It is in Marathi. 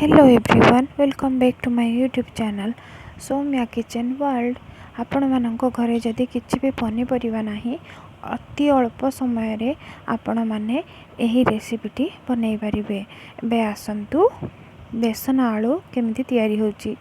Hello everyone welcome back to my YouTube channel Saumya Kitchen World. आपण मानक घरे जदि किछि भी पनीपरिबा नाही अति अल्प समय रे आपण माने एही रेसिपीटी बनै पारिबे। बे आसंतु बेसन आलू केमिति तैयारी होची